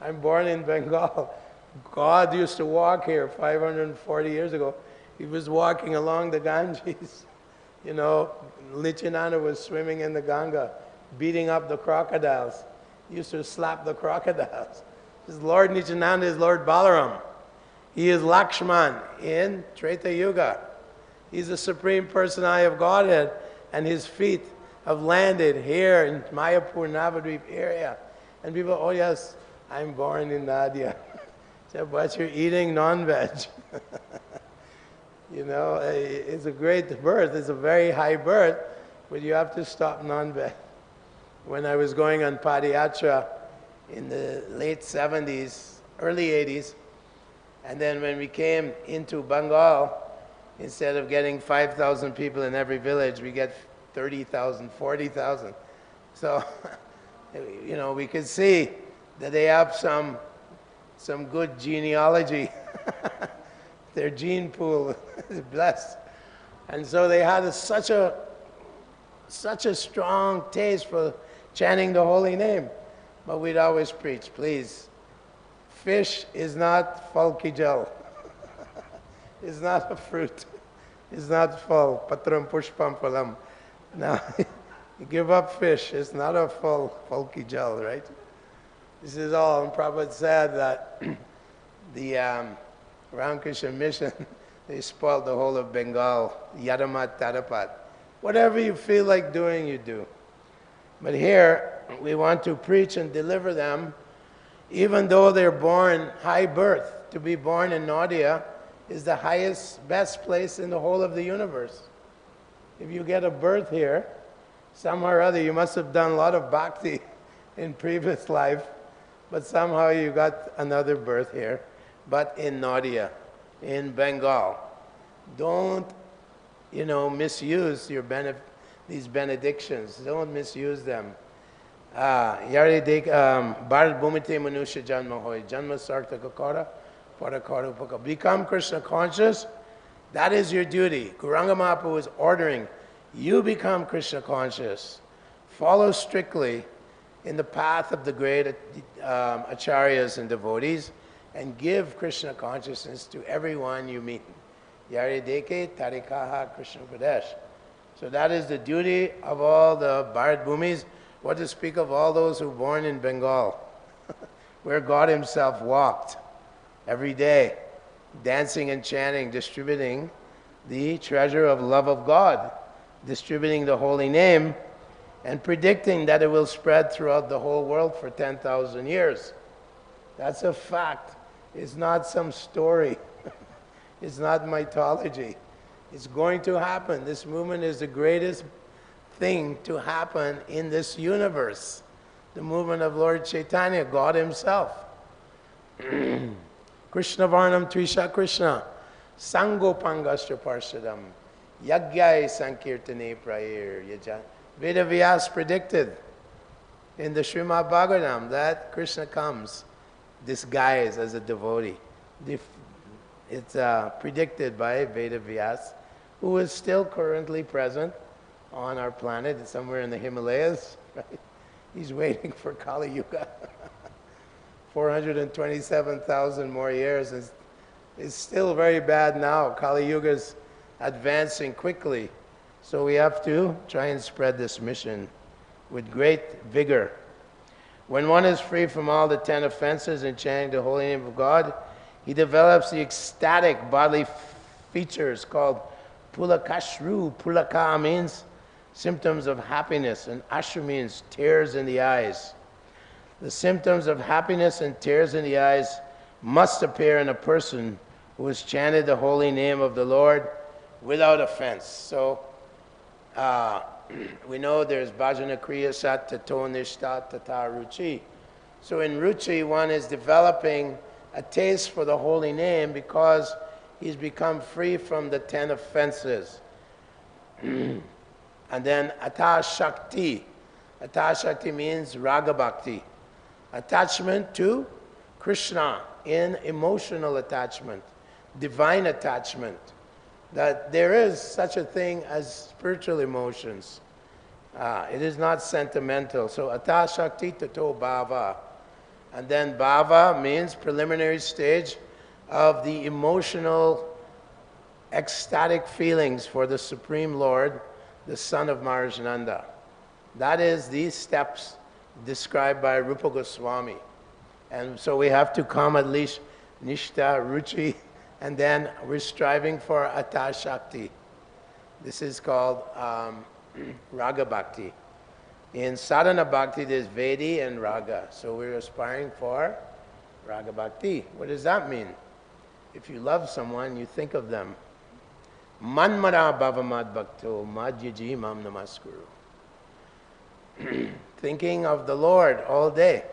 [SPEAKER 1] I'm born in Bengal. God used to walk here 540 years ago. He was walking along the Ganges. You know, Lichinanda was swimming in the Ganga, beating up the crocodiles. He used to slap the crocodiles. His Lord Nityananda is Lord Balaram. He is Lakshman in Treta Yuga. He's the Supreme Personality of Godhead, and his feet have landed here in Mayapur, Navadvip area. And people, oh yes, I'm born in Nadia. So, but you're eating non-veg. You know, it's a great birth. It's a very high birth, but you have to stop non-veg. When I was going on Padayatra in the late 70s, early 80s, and then when we came into Bengal, instead of getting 5,000 people in every village, we get 30,000, 40,000. So, you know, we could see that they have some good genealogy. Their gene pool is blessed. And so they had such a strong taste for chanting the holy name. But we'd always preach, please, fish is not phal ki jal. It's not a fruit. It's not phal. Patram pushpam phalam. Now, you give up fish. It's not a phal ki jal, right? This is all. And Prabhupada said that the Ramakrishna mission, they spoiled the whole of Bengal. Yadamat Tadapat. Whatever you feel like doing, you do. But here, we want to preach and deliver them, even though they're born high birth. To be born in Nadia is the highest, best place in the whole of the universe. If you get a birth here, somehow or other, you must have done a lot of bhakti in previous life, but somehow you got another birth here. but in Nadia, in Bengal. Don't, misuse these benedictions. Don't misuse them. Bharat Bhumite Manusha Janma Hoy, Janma Sartaka Kara, Parakara Upaka. Become Krishna conscious. That is your duty. Gauranga Mahaprabhu is ordering you become Krishna conscious. Follow strictly in the path of the great acharyas and devotees, and give Krishna consciousness to everyone you meet. Yari deke tarikaha Krishna Pradesh. So that is the duty of all the Bharat Bhumis. What to speak of all those who were born in Bengal, where God himself walked every day, dancing and chanting, distributing the treasure of love of God, distributing the holy name, and predicting that it will spread throughout the whole world for 10,000 years. That's a fact. It's not some story. It's not mythology. It's going to happen. This movement is the greatest thing to happen in this universe. The movement of Lord Chaitanya, God himself. Krishna Varnam Trisha Krishna, Sangopangastra Parshadam, Yagyai Sankirtane Prayir Yaja. Veda Vyas predicted in the Srimad Bhagavatam that Krishna comes disguised as a devotee. It's predicted by Veda Vyas, who is still currently present on our planet, somewhere in the Himalayas. Right? He's waiting for Kali Yuga. 427,000 more years. It's still very bad now. Kali Yuga is advancing quickly. So we have to try and spread this mission with great vigor. When one is free from all the 10 offenses and chanting the holy name of God, he develops the ecstatic bodily features called pulakashru. Pulaka means symptoms of happiness, and ashru means tears in the eyes. The symptoms of happiness and tears in the eyes must appear in a person who has chanted the holy name of the Lord without offense. So we know there's bhajana kriya sat tato nishta tata ruchi. So in ruchi, one is developing a taste for the holy name because he's become free from the 10 offenses. And then Atā Shakti. Atā Shakti means Raga Bhakti. Attachment to Krishna in emotional attachment, divine attachment. That there is such a thing as spiritual emotions. It is not sentimental. So Atā Shakti Tato Bhava. And then Bhava means preliminary stage of the emotional ecstatic feelings for the Supreme Lord, the son of Maharaj Nanda. That is these steps described by Rupa Goswami. And so we have to come at least Nishta, Ruchi, and then we're striving for Atā Shakti. This is called Raga Bhakti. In Sadhana Bhakti there's Vedi and Raga. So we're aspiring for Raga Bhakti. What does that mean? If you love someone, you think of them. Manmara bhavamad bhakto madhyaji mam namaskuru. Thinking of the Lord all day.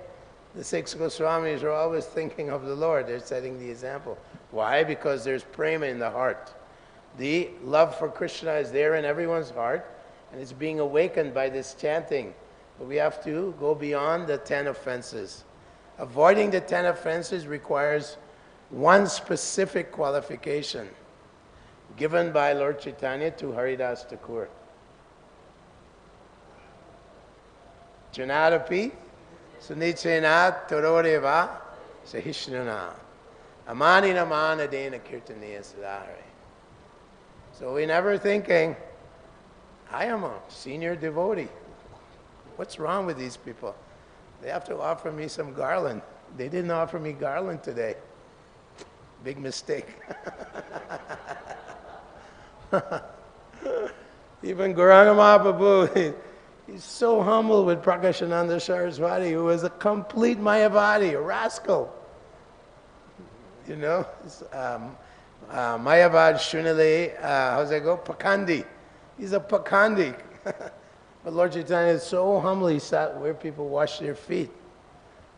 [SPEAKER 1] The 6 Goswamis are always thinking of the Lord. They're setting the example. Why? Because there's prema in the heart. The love for Krishna is there in everyone's heart, and it's being awakened by this chanting. But we have to go beyond the 10 offenses. Avoiding the 10 offenses requires one specific qualification given by Lord Chaitanya to Haridas Thakur. Janadapi sunichena tororeva sahishnana amani namana dena kirtanīya-śīlāḥ. So we're never thinking, I am a senior devotee. What's wrong with these people? They have to offer me some garland. They didn't offer me garland today. Big mistake. Even Gauranga Mahaprabhu, he's so humble with Prakashananda Saraswati, who was a complete Mayavadi, a rascal. You know, Mayavad Shunali, how's that go? Pakandi. He's a Pakandi. But Lord Chaitanya is so humble, he sat where people wash their feet.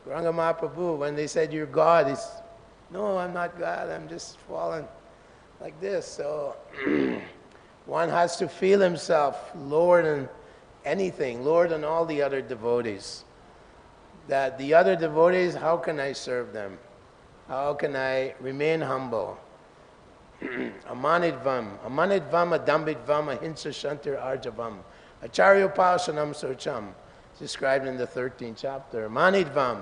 [SPEAKER 1] Gauranga Mahaprabhu, when they said, you're God, he's No, I'm not God, I'm just fallen like this. So one has to feel himself lower than anything, lower than all the other devotees. That the other devotees, how can I serve them? How can I remain humble? Amanidvam, adambidvam, ahinsashantir arjavam, acharyopasanam socham. It's described in the 13th chapter. Amanidvam,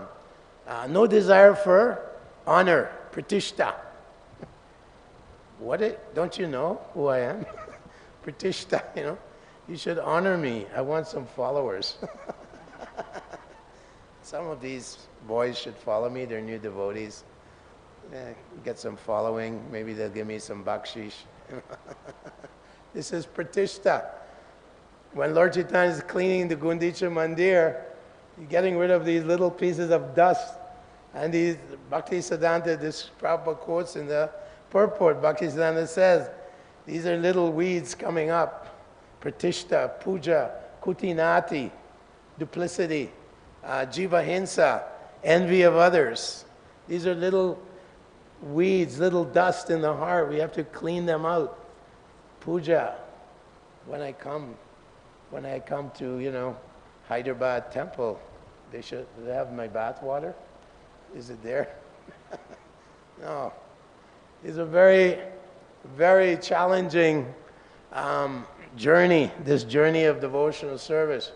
[SPEAKER 1] no desire for honor, pratishta. Don't you know who I am? Pratishta, you know. You should honor me. I want some followers. Some of these boys should follow me. They're new devotees. Get some following. Maybe they'll give me some bakshish. This is pratishta. When Lord Chaitanya is cleaning the Gundicha Mandir, he's getting rid of these little pieces of dust. And these Bhaktisiddhanta, this Prabhupada quotes in the purport, Bhaktisiddhanta says, these are little weeds coming up. Pratishta, puja, kutinati, duplicity, jivahinsa, envy of others. These are little weeds, little dust in the heart. We have to clean them out. Puja, when I come to, Hyderabad temple, they have my bath water. Is it there? No. It's a very, very challenging journey, this journey of devotional service.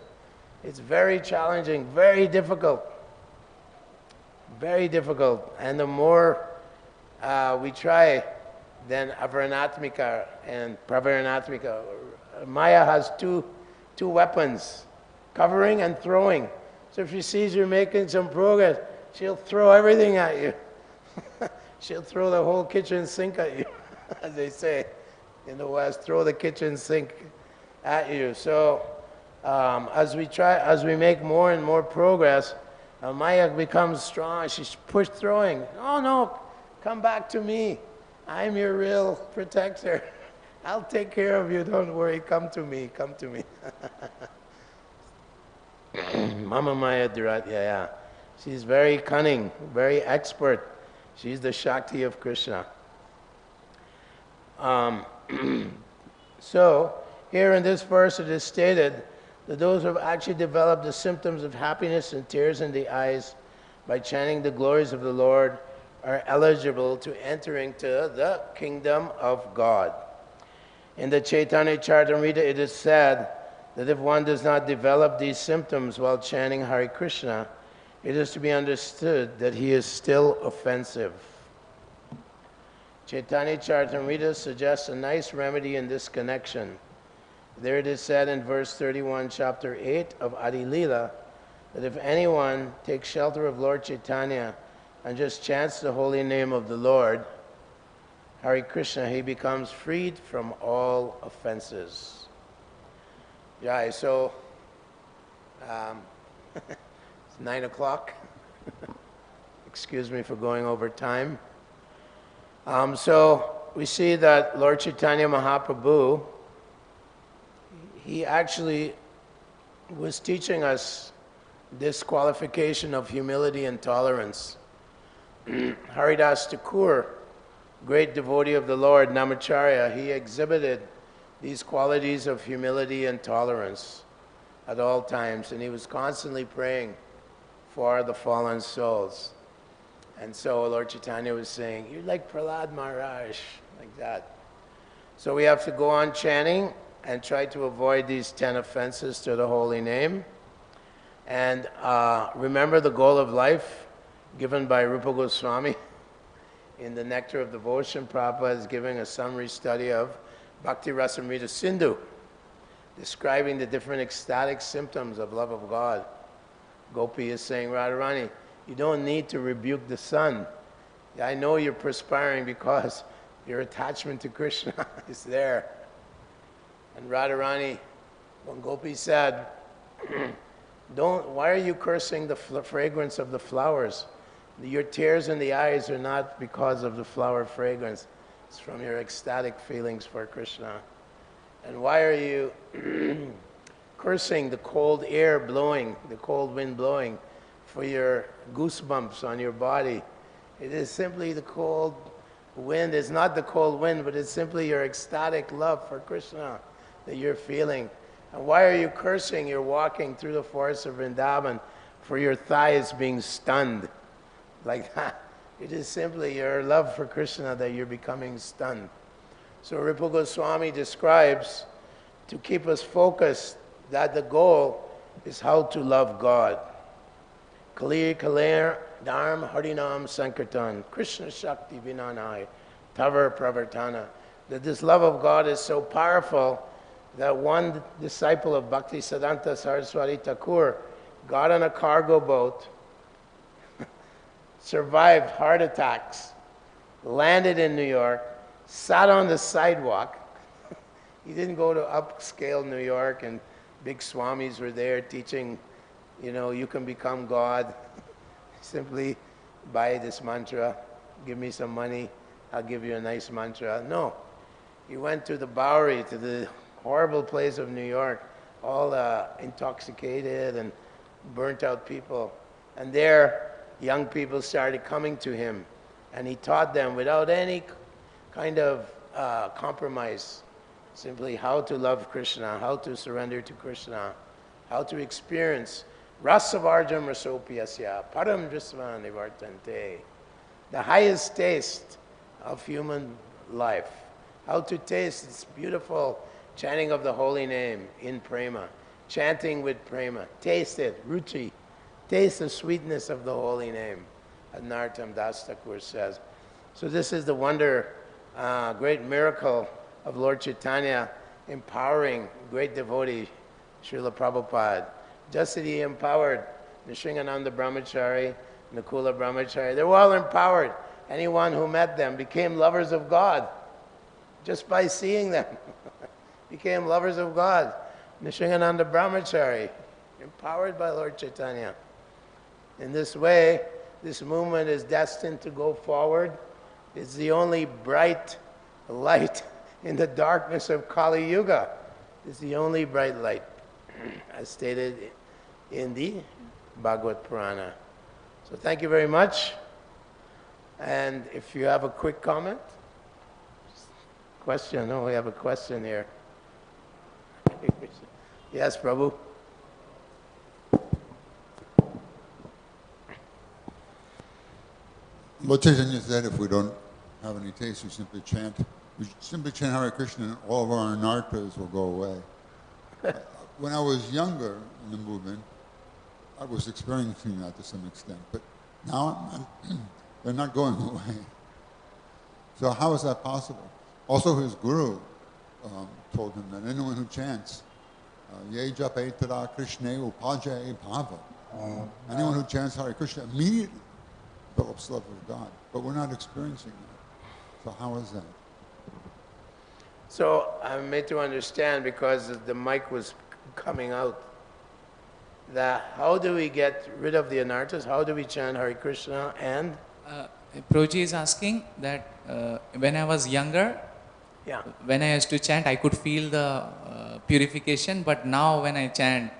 [SPEAKER 1] It's very challenging, very difficult. Very difficult. And the more we try, then avaranatmika and pravaranatmika. Maya has two weapons, covering and throwing. So if she sees you're making some progress, she'll throw everything at you. She'll throw the whole kitchen sink at you, as they say in the West, throw the kitchen sink at you. So as we make more and more progress, Maya becomes strong. She's throwing. Oh no, come back to me. I'm your real protector. I'll take care of you, don't worry, come to me, come to me. Mama Maya Duratya. She's very cunning, very expert. She's the Shakti of Krishna. So, here in this verse it is stated that those who have actually developed the symptoms of happiness and tears in the eyes by chanting the glories of the Lord are eligible to enter into the kingdom of God. In the Chaitanya Charitamrita it is said that if one does not develop these symptoms while chanting Hare Krishna, it is to be understood that he is still offensive. Chaitanya Charitamrita suggests a nice remedy in this connection. There it is said in verse 31, chapter 8 of Adi Lila, that if anyone takes shelter of Lord Chaitanya and just chants the holy name of the Lord, Hare Krishna, he becomes freed from all offenses. Yeah, so it's 9 o'clock. Excuse me for going over time. So we see that Lord Chaitanya Mahaprabhu, he actually was teaching us this qualification of humility and tolerance. Haridas Thakur, great devotee of the Lord, Namacharya, he exhibited these qualities of humility and tolerance at all times, and he was constantly praying for the fallen souls. And so Lord Chaitanya was saying, you're like Prahlad Maharaj, like that. So we have to go on chanting and try to avoid these 10 offenses to the holy name. And remember the goal of life given by Rupa Goswami in the Nectar of Devotion. Prabhupada is giving a summary study of Bhakti Rasamrita Sindhu, describing the different ecstatic symptoms of love of God. Gopi is saying, Radharani, you don't need to rebuke the sun. I know you're perspiring because your attachment to Krishna is there. And Radharani, when Gopi said, why are you cursing the fragrance of the flowers? Your tears in the eyes are not because of the flower fragrance. It's from your ecstatic feelings for Krishna. And why are you cursing the cold air blowing, the cold wind blowing, for your goosebumps on your body? It is simply the cold wind. It's not the cold wind, but it's simply your ecstatic love for Krishna that you're feeling. And why are you cursing? You're walking through the forest of Vrindavan for your thighs being stunned. Like that. It is simply your love for Krishna that you're becoming stunned. So Rupa Goswami describes, to keep us focused, that the goal is how to love God. Kalir kalir dharm harinam sankirtan Krishna shakti vinanai tavar pravartana. That this love of God is so powerful that one disciple of Bhakti Siddhanta Saraswati Thakur got on a cargo boat, survived heart attacks, landed in New York, sat on the sidewalk. He didn't go to upscale New York and big swamis were there teaching, you can become God. Simply buy this mantra, give me some money, I'll give you a nice mantra. No. He went to the Bowery, to the horrible place of New York, all intoxicated and burnt out people. And there, young people started coming to him, and he taught them without any kind of compromise, simply how to love Krishna, how to surrender to Krishna, how to experience ṛṣabhānuvṛttyā param drisvāni vartante, the highest taste of human life. How to taste this beautiful chanting of the holy name in prema, chanting with prema. Taste it, ruchi. Taste the sweetness of the holy name, as Narottam Das Thakur says. So this is the wonder, great miracle of Lord Chaitanya empowering great devotee, Srila Prabhupada. Just as he empowered Nrsimhananda Brahmachari, Nakula Brahmachari, they were all empowered. Anyone who met them became lovers of God just by seeing them. Became lovers of God. Nrsimhananda Brahmachari, empowered by Lord Chaitanya. In this way, this movement is destined to go forward. It's the only bright light in the darkness of Kali Yuga. It's the only bright light, as stated in the Bhagavad Purana. So thank you very much. And if you have a quick comment? Question? No, we have a question here. Yes, Prabhu?
[SPEAKER 2] Lord Chaitanya said if we don't have any taste, we simply chant Hare Krishna and all of our anarthas will go away. When I was younger in the movement, I was experiencing that to some extent, but now they're not going away. So how is that possible? Also his guru told him that anyone who chants, Ye japa tara Krishna upajaye bhava, anyone who chants Hare Krishna immediately develops love of God, but we're not experiencing that. So how is that?
[SPEAKER 1] So I'm made to understand, because the mic was coming out, that how do we get rid of the anarthas? How do we chant Hare Krishna? And
[SPEAKER 3] Prabhuji is asking that when I was younger, when I used to chant, I could feel the purification, but now when I chant,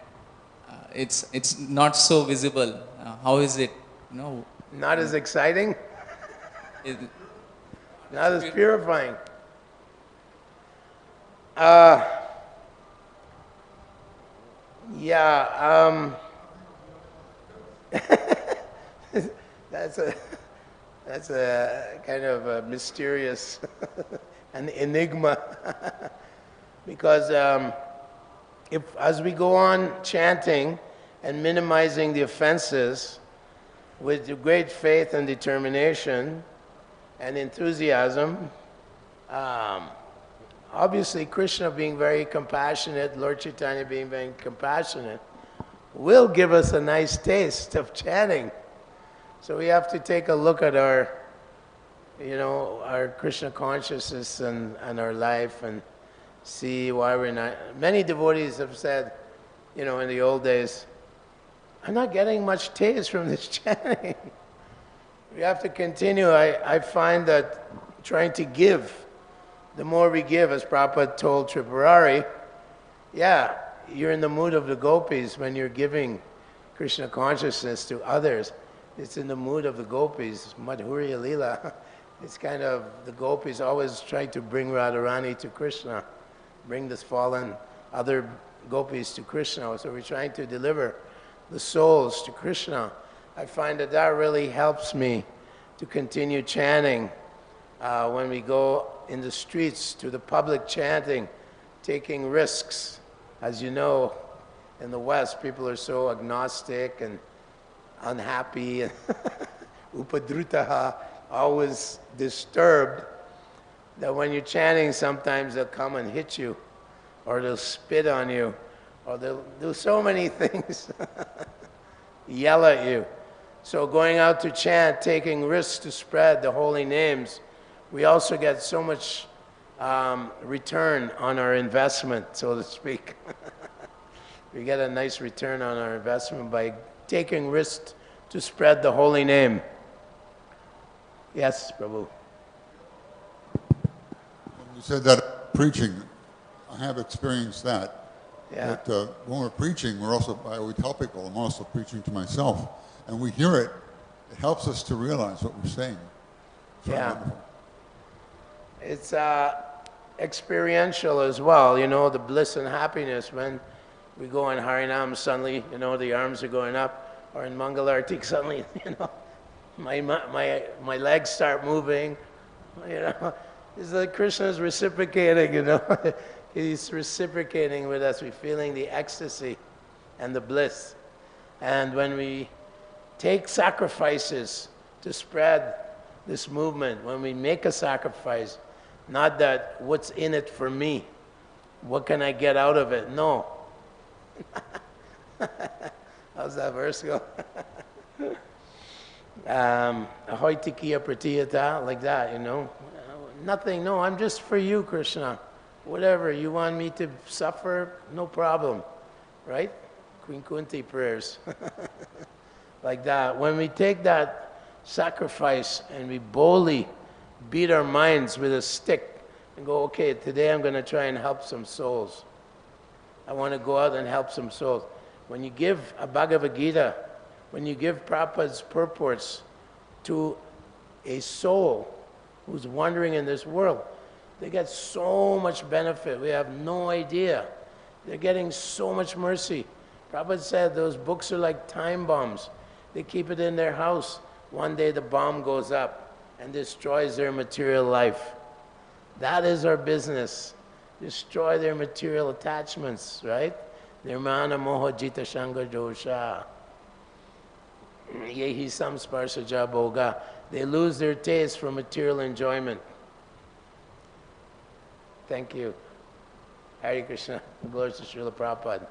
[SPEAKER 3] it's not so visible. How is it?
[SPEAKER 1] Not as exciting? Not as purifying? That's a kind of a mysterious an enigma. Because as we go on chanting and minimizing the offenses with great faith and determination and enthusiasm, obviously Krishna being very compassionate, Lord Chaitanya being very compassionate, will give us a nice taste of chanting. So we have to take a look at our, our Krishna consciousness and our life and see why we're not. Many devotees have said, in the old days, I'm not getting much taste from this chanting. We have to continue. I find that trying to give, the more we give, as Prabhupada told Tripurari, you're in the mood of the gopis when you're giving Krishna consciousness to others. it's in the mood of the gopis, Madhurya Lila. It's kind of, the gopis always try to bring Radharani to Krishna, bring this fallen other gopis to Krishna. So we're trying to deliver the souls to Krishna. I find that that really helps me to continue chanting. When we go in the streets to the public chanting, taking risks. As you know, in the West, people are so agnostic and unhappy and upadrutaha, always disturbed, that when you're chanting, sometimes they'll come and hit you, or they'll spit on you, or they'll do so many things, yell at you. So going out to chant, taking risks to spread the holy names, we also get so much return on our investment, so to speak. We get a nice return on our investment by taking risks to spread the holy name. Yes, Prabhu.
[SPEAKER 2] When you said that preaching, I have experienced that.
[SPEAKER 1] Yeah.
[SPEAKER 2] That when we're preaching, we're also, I always tell people, I'm also preaching to myself. And we hear it, it helps us to realize what we're saying. It's really wonderful.
[SPEAKER 1] It's experiential as well, you know, the bliss and happiness when we go in Harinam, suddenly, you know, the arms are going up, or in Mangalartik, suddenly, you know, my legs start moving, you know. It's like Krishna's reciprocating, you know. He's reciprocating with us. We're feeling the ecstasy and the bliss. And when we take sacrifices to spread this movement, when we make a sacrifice, not that what's in it for me, what can I get out of it? No. How's that verse go? Ahoitikiya pratiyata, like that, you know. Nothing, no, I'm just for you, Krishna. Whatever, you want me to suffer, no problem. Right? Queen Kunti prayers. Like that. When we take that sacrifice and we boldly beat our minds with a stick and go, okay, today I'm going to try and help some souls. I want to go out and help some souls. When you give a Bhagavad Gita, when you give Prabhupada's purports to a soul who's wandering in this world, they get so much benefit. We have no idea. They're getting so much mercy. Prabhupada said those books are like time bombs. They keep it in their house. One day the bomb goes up and destroys their material life. That is our business. Destroy their material attachments, right? Nirmana moha jita shanga dosha. Yehi samsparsaja bhoga. They lose their taste for material enjoyment. Thank you. Hare Krishna. Glories to Srila Prabhupada.